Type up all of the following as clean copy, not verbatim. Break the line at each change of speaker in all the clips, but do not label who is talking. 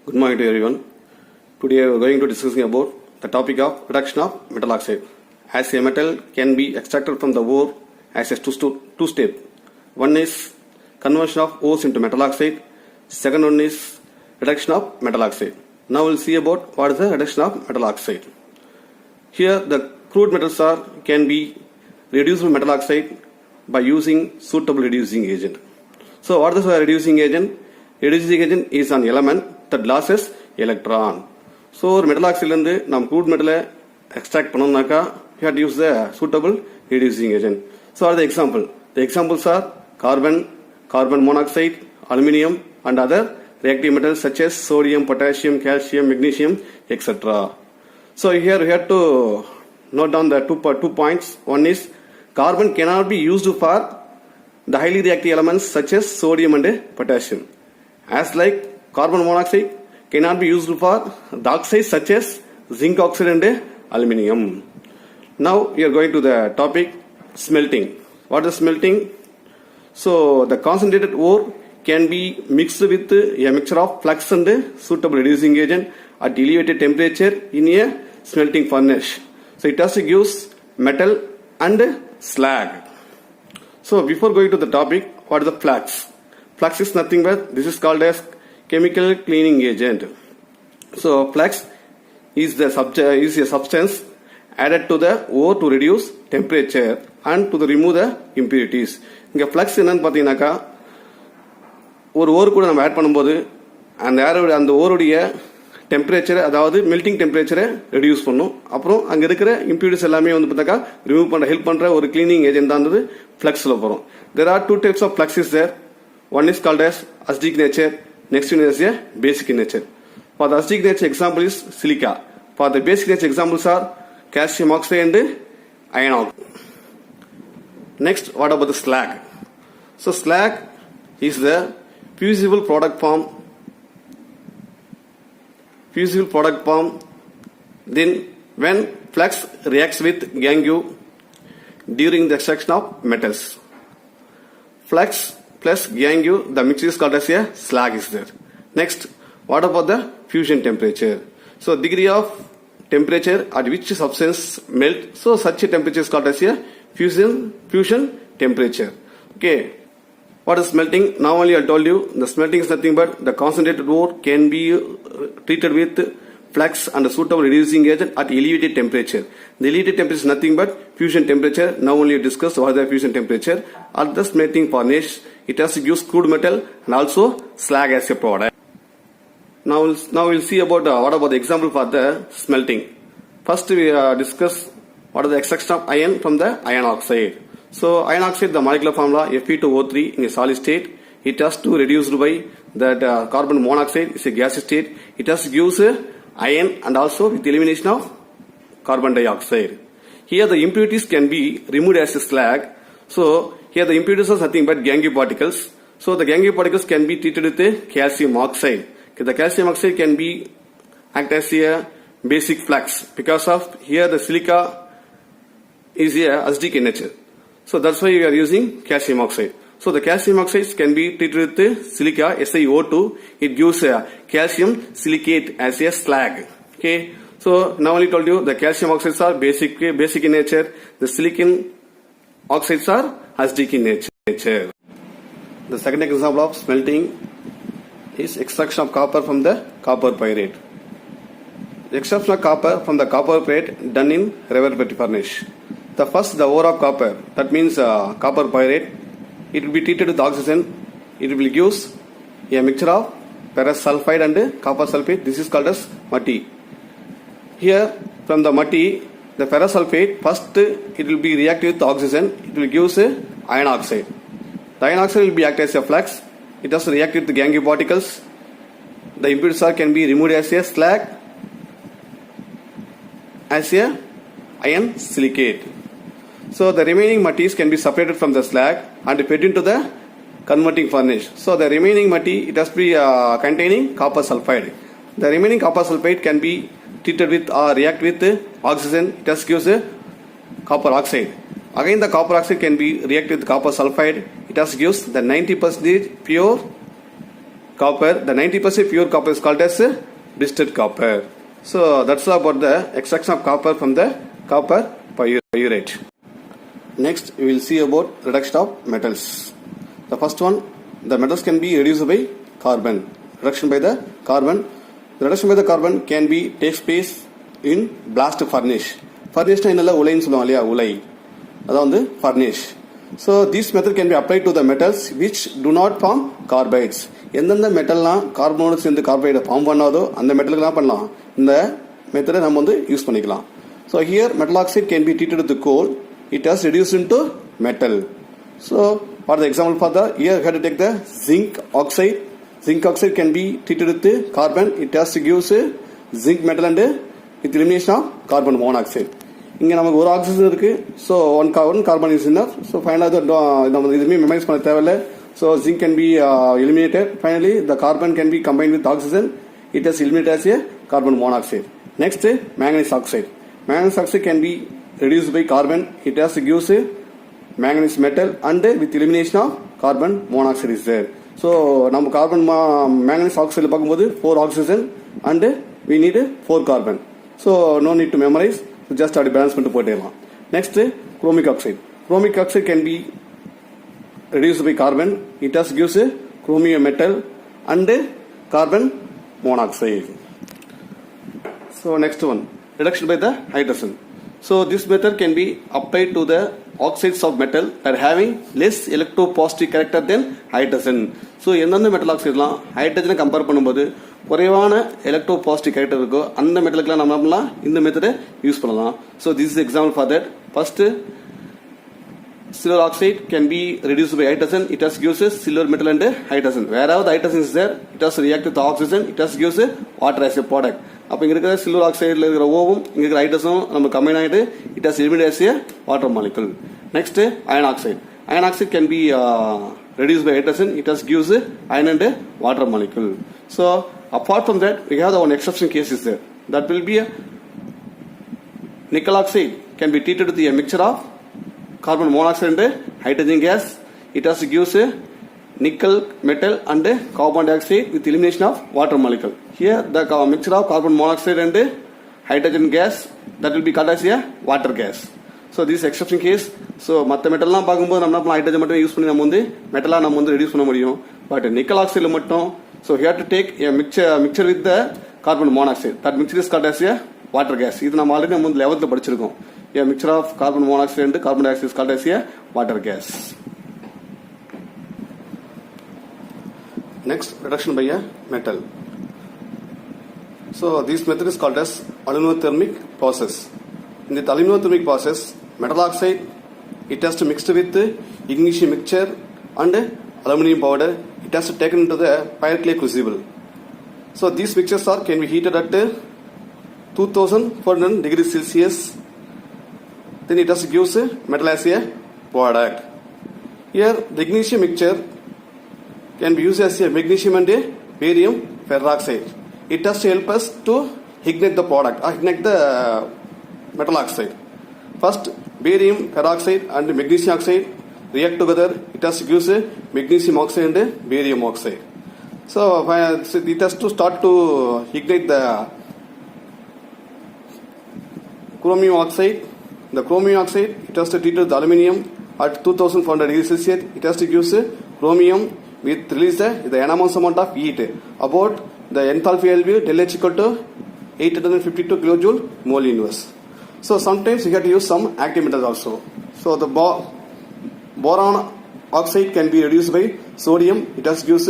Good morning to everyone. Today we are going to discuss about the topic of reduction of metal oxide. As a metal can be extracted from the ore as a two-step. One is conversion of ores into metal oxide. Second one is reduction of metal oxide. Now we'll see about what is the reduction of metal oxide. Here the crude metals can be reduced from metal oxide by using suitable reducing agent. So what is the reducing agent? Reducing agent is an element that loses electron. So ஒரு metal oxide இருந்து நாம் crude metal extract பண்ணோம்னாக்கா we have to use the suitable reducing agent. So what are the example? The examples are carbon monoxide, aluminium and other reactive metals such as sodium, potassium, calcium, magnesium, etc. So here we have to note down the two points. One is carbon cannot be used for the highly reactive elements such as sodium and potassium. As like carbon monoxide cannot be used for the oxides such as zinc oxide and aluminium. Now we are going to the topic smelting. What is smelting? So the concentrated ore can be mixed with a mixture of flux and suitable reducing agent at elevated temperature in a smelting furnace. So it has to give metal and slag. So before going to the topic, what is the flux? Flux is nothing but this is called as chemical cleaning agent. So flux is a substance added to the ore to reduce temperature and to remove the impurities. இங்க flux என்னன்னு பார்த்தீங்கன்னாக்கா ஒரு ஓர் கூட நம்ம add பண்ணும்போது அந்த ஓருடைய temperature அதாவது melting டெம்பரேச்சரை ரெடியூஸ் பண்ணும். அப்புறம் அங்கே இருக்கிற இம்பியூரிட்டிஸ் எல்லாமே வந்து பார்த்தாக்கா ரிமூவ் பண்ண ஹெல்ப் பண்ணுற ஒரு கிளீனிங் ஏஜென்ட் தான் வந்து ஃப்ளக்ஸில் போகிறோம். There are two types of flux is there. One is called as acidic nature, next one is a basic nature. For the acidic nature example is silica. For the basic nature examples are calcium oxide and iron oxide. Next, what about the slag? So slag is the fusible product form. Then when flux reacts with gangue during the extraction of metals. Flux plus gangue, the mixture is called as a slag is there. Next, what about the fusion temperature? So degree of temperature at which substance melt. So such a temperature is called as a fusion temperature. Okay. What is smelting? Now only I told you the smelting is nothing but the concentrated ore can be treated with flux and a suitable reducing agent at elevated temperature. The elevated temperature is nothing but fusion temperature. Now only we discussed what is the fusion temperature. At the smelting furnace, it has to use crude metal and also slag as a product. Now we'll see about what about the example for the smelting. First we discuss what is the extraction of iron from the iron oxide. So iron oxide, the molecular formula Fe2O3 in a solid state. It has to reduce by that carbon monoxide is a gaseous state. It has to use iron and also with elimination of carbon dioxide. Here the impurities can be removed as a slag. So here the impurities are nothing but gangue particles. So the gangue particles can be treated with a calcium oxide. Okay, the calcium oxide can be act as a basic flux because of here the silica is a acidic in nature. So that's why we are using calcium oxide. So the calcium oxides can be treated with the silica SiO2. It gives a calcium silicate as a slag. Okay. So now only told you the calcium oxides are basic in nature. The silicon oxides are acidic in nature. The second example of smelting is extraction of copper from the copper pyrite. The extraction of copper from the copper pyrite done in reverberate furnace. The ore of copper, that means copper pyrite, it will be treated with oxygen. It will give a mixture of ferrous sulfide and copper sulfate. This is called as matti. Here from the matti, the ferrous sulfate, first it will be reacted with oxygen. It will give iron oxide. The iron oxide will be act as a flux. It has to react with the gangue particles. The impurities can be removed as a slag, as a iron silicate. So the remaining mattis can be separated from the slag and fed into the converting furnace. So the remaining matti, it has to be containing copper sulfide. The remaining copper sulfide can be treated with or react with oxygen. It has gives copper oxide. Again the copper oxide can be reacted with copper sulfide. It has gives the 90% pure copper. The 90% pure copper is called as blistered copper. So that's all about the extraction of copper from the copper pyrite. Next, we will see about reduction of metals. The first one, the metals can be reduced by carbon. Reduction by the carbon. The reduction by the carbon can be takes place in blast furnace. Furnace na inalla ulai nu solluvaanga illaya, ulai. Adha vandu furnace. So this method can be applied to the metals which do not form carbides. எந்தெந்த மெட்டல்லாம் கார்பனோடு சேர்ந்து கார்பைடை form பண்ணாதோ அந்த மெட்டலுக்கு என்ன பண்ணலாம், இந்த மெத்தடை நம்ம வந்து use பண்ணிக்கலாம். So here metal oxide can be treated with coal. It has reduced into metal. So for the example for the here had to take the zinc oxide. Zinc oxide can be treated with carbon. It has to give zinc metal and with elimination of carbon monoxide. இங்கே நமக்கு ஒரு oxygen இருக்கு. So one carbon is enough. So ஃபைனலாக நம்ம இதுவுமே memorise பண்ண தேவையில்லை. So zinc can be eliminated. Finally the carbon can be combined with oxygen. It has eliminated as a carbon monoxide. Next, manganese oxide. Manganese oxide can be reduced by carbon. It has to give manganese metal and with elimination of carbon monoxide is there. So நம்ம carbon manganese ஆக்சைடில் பார்க்கும்போது 4 oxygen and we need 4 carbon. So no need to memorize, just அப்படி balance பண்ணிட்டு போயிடலாம். Next chromic oxide. Chromic oxide can be reduced by carbon. It has gives chromium metal and carbon monoxide. So next one, reduction by the hydrogen. So this method can be applied to the oxides of metal that having less electropositive character than hydrogen. So எந்தெந்த metal ஆக்சைட்லாம் ஹைட்ரஜனை compare பண்ணும்போது குறைவான எலக்ட்ரோபாசிட்டிவ் character இருக்கோ அந்த மெட்டலுக்குலாம் நம்ம பண்ணலாம், இந்த மெத்தடை யூஸ் பண்ணலாம். So this is example for that. First silver oxide can be reduced by hydrogen. It has gives silver metal and hydrogen. Wherever the hydrogen is there, it has react with the oxygen. It has gives water as a product. அப்போ இங்கே இருக்கிற silver ஆக்சைடில் இருக்கிற ஓவும் இங்கே இருக்கிற ஹைட்ரஜனும் நம்ம combine ஆகிட்டு it has eliminate as a water molecule. Next, iron oxide. Iron oxide can be reduced by hydrogen. It has gives iron and water molecule. So apart from that, we have the one exception case is there. That will be a nickel oxide can be treated with a mixture of carbon monoxide and hydrogen gas. It has to give nickel metal and carbon dioxide with elimination of water molecule. Here the mixture of carbon monoxide and hydrogen gas, that will be called as a water gas. So this exception case. So மற்ற மெட்டல்லாம் பார்க்கும்போது நம்ம hydrogen மட்டும் use பண்ணி நம்ம வந்து மெட்டலாக நம்ம வந்து reduce பண்ண முடியும். பட் நிக்கல் ஆக்சைடில் மட்டும் so hair to take a mixture with the carbon monoxide. That mixture is called as a water gas. இது நம்ம ஆல்ரெடி நம்ம 11th படிச்சிருக்கோம். A mixture of carbon monoxide and carbon dioxide is called as a water gas. Next, reduction by a metal. So this method is called as aluminothermic process. In the aluminothermic process, metal oxide, it has to mix with ignition mixture and aluminum powder. It has to taken into the fire clay crucible. So these mixtures can be heated at 2400 degrees Celsius. Then it has to give metal as a product. Here the ignition mixture can be used as a magnesium and a barium ferroxide. It has to help us to ignite the product, ignite the metal oxide. First, barium peroxide and magnesium oxide react together. It has to give magnesium oxide and barium oxide. So it has to start to ignite the chromium oxide. The chromium oxide, it has to treat the aluminium at 2400 degrees Celsius. It has to give chromium with release the enormous amount of heat. About the enthalpy will be del H equal to 852 kilojoule mole inverse. So sometimes you have to use some active metals also. So the boron oxide can be reduced by sodium. It has gives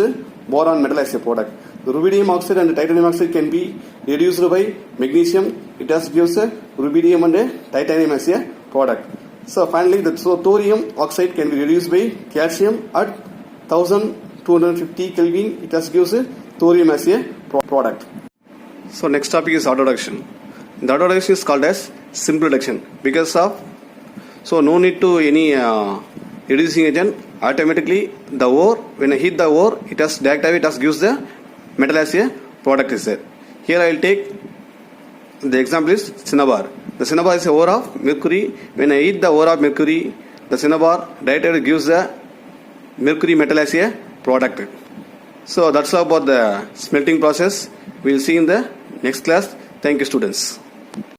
boron metal as a product. The rubidium oxide and titanium oxide can be reduced by magnesium. It has gives rubidium and titanium as a product. So finally, the thorium oxide can be reduced by calcium at 1250 Kelvin. It has gives thorium as a product. So next topic is auto reduction. The auto reduction is called as simple reduction because of no need to any reducing agent. Automatically the ore, when I heat the ore, it has directly it has gives the metal as a product is there. Here I will take the example is cinnabar. The cinnabar is a ore of mercury. When I heat the ore of mercury, the cinnabar directly gives the mercury metal as a product. So that's all about the smelting process. We'll see in the next class. Thank you, students.